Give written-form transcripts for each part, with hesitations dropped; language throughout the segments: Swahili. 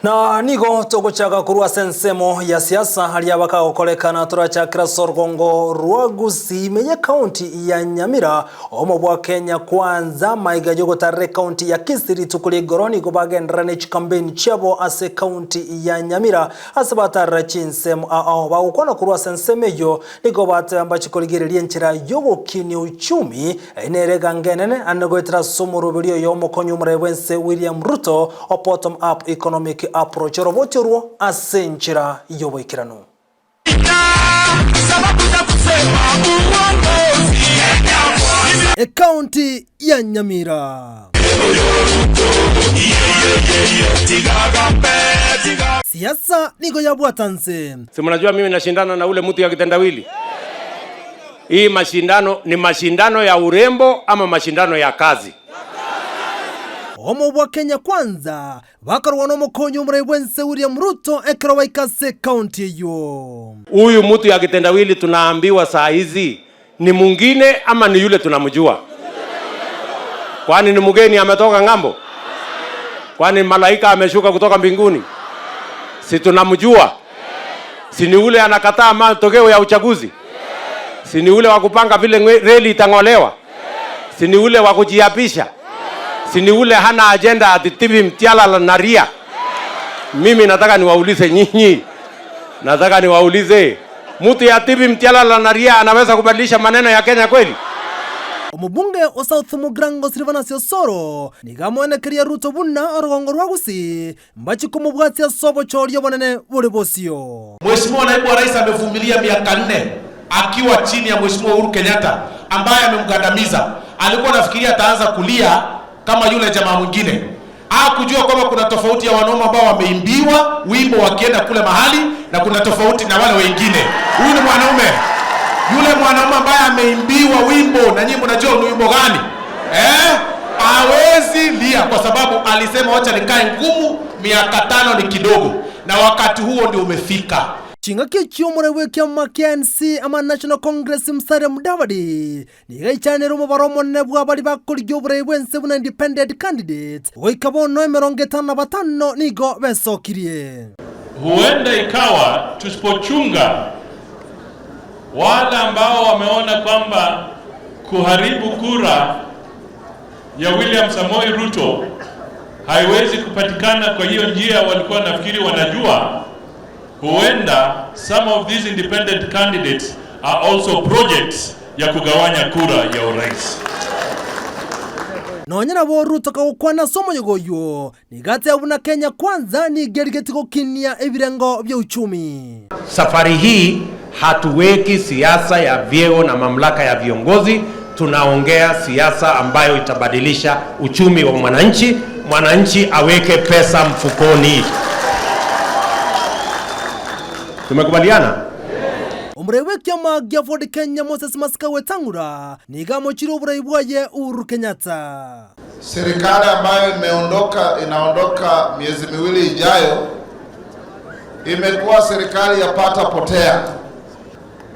Na nigo togochaga kurwa sensemo ya siasa halia bakagokorekana turachakira sorgongo rwa Gusii menye County ya Nyamira omo bwa Kenya Kwanza maiga jogotare County ya Kisii tukuli goroni gobagendera campaign chabo ase County ya Nyamira asabatara chinsemo bagukona kurwa sensemeyo nigo batamba chikoligererie nchira yogokini uchumi inerega ngenene anagoitira somoroberio yomo konyumre wense William Ruto o bottom up economic approach robotirwo asenchira yoboikirano County ya Nyamira. Siasa niko ya bwatanse. Si mnajua mimi nashindana na ule mtu ya kitendawili. Hii mashindano ni mashindano ya urembo ama mashindano ya kazi? Omo bwa Kenya Kwanza bakarwa no mukonyo murebwense William Ruto ekrowaikase county yo. Huyu mtu ya kitendawili tunaambiwa saa hizi ni mwingine ama ni yule tunamjua? Kwani ni mgeni ametoka ngambo? Kwani malaika ameshuka kutoka mbinguni? Si tunamjua? Si ni yule anakataa matokeo ya uchaguzi? Si ni yule wa kupanga vile reli itang'olewa? Si ni yule wa kujiapisha? Sini ule hana agenda atitibi mtiala na ria. Mimi nataka niwaulize nyinyi. Nataka niwaulize. Mtu ya tibi mtiala na ria anaweza kubadilisha maneno ya Kenya kweli? Omubunge o South Mugrango Silvana Siosoro nigamwene keria Ruto buna orugongo rwa Gusii mbachi kumubwati ya sobo chorio bonene buri bosio. Mheshimiwa Naibu wa Rais amevumilia miaka 4 akiwa chini ya Mheshimiwa Uhuru Kenyatta ambaye amemgandamiza. Alikuwa anafikiria ataanza kulia kama yule jamaa mwingine. Hakujua kwamba kuna tofauti ya wanaume ambao wameimbiwa wimbo wakienda kule mahali na kuna tofauti na wale wengine. Huyu ni mwanaume. Yule mwanaume ambaye ameimbiwa wimbo na nyinyi mnajua ni wimbo gani? Hawezi lia kwa sababu alisema wacha nikae ngumu miaka 5 ni kidogo. Na wakati huo ndio umefika. Chingaki chiomore weke McKenzie ama National Congress msare mudavadi nigaichane rumo baromo nebwa bali bakurigyo bwense buna independent candidate oikabono 75 nigo besokirie. Huenda ikawa tusipochunga wale ambao wameona kwamba kuharibu kura ya William Samoei Ruto haiwezi kupatikana kwa hiyo njia walikuwa nafikiri wanajua. Huenda some of these independent candidates are also projects ya kugawanya kura ya urais. Nonyera bo Ruto kawukwana somo yogoyo nigate abuna Kenya Kwanza ni gergetiko kinia ebirengo bya uchumi. Safari hii hatuweki siasa ya vyeo na mamlaka ya viongozi, tunaongea siasa ambayo itabadilisha uchumi wa mwananchi, mwananchi aweke pesa mfukoni. Tumekubaliana? Umreweke magia for Kenya Moses Masika Wetangura nigamo chiro buraibwaye Uhuru Kenyatta. Serikali ambayo inaondoka miezi miwili ijayo imekuwa serikali ya pata potea.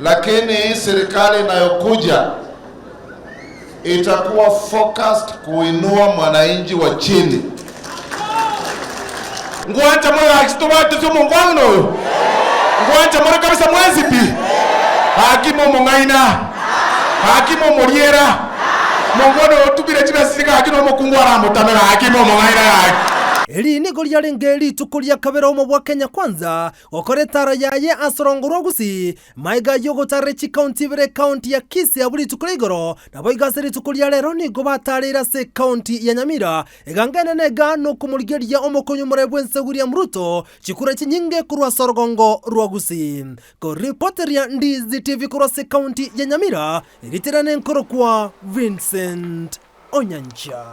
Lakini serikali inayokuja itakuwa focused kuinua mwananchi wa chini. Ngwacha moyo akistobati somo ngwano. Ngwacha mora kabisa mwezi pi. Hakimo mongaina. Hakimo moriera. Mongono otubire chibasika hakino mokungwara mutamera hakimo mongaina. Eli nigo lyarengeli tukulia kabera omo bwa Kenya Kwanza okoretara yaye asorongo rwa Gusii maiga yogotare County bere County ya Kisii abuli tukuligoro nabo igaseri tukulia lero nigo batarira se County ya Nyamira egangene nega no kumurigeria omokonyo murebwense William Ruto chikura chinyinge kurwa sorgongo rwa Gusii ko reporter ya Ndizi TV kurwa se County ya Nyamira iritirane nkoro kwa Vincent Onyancha.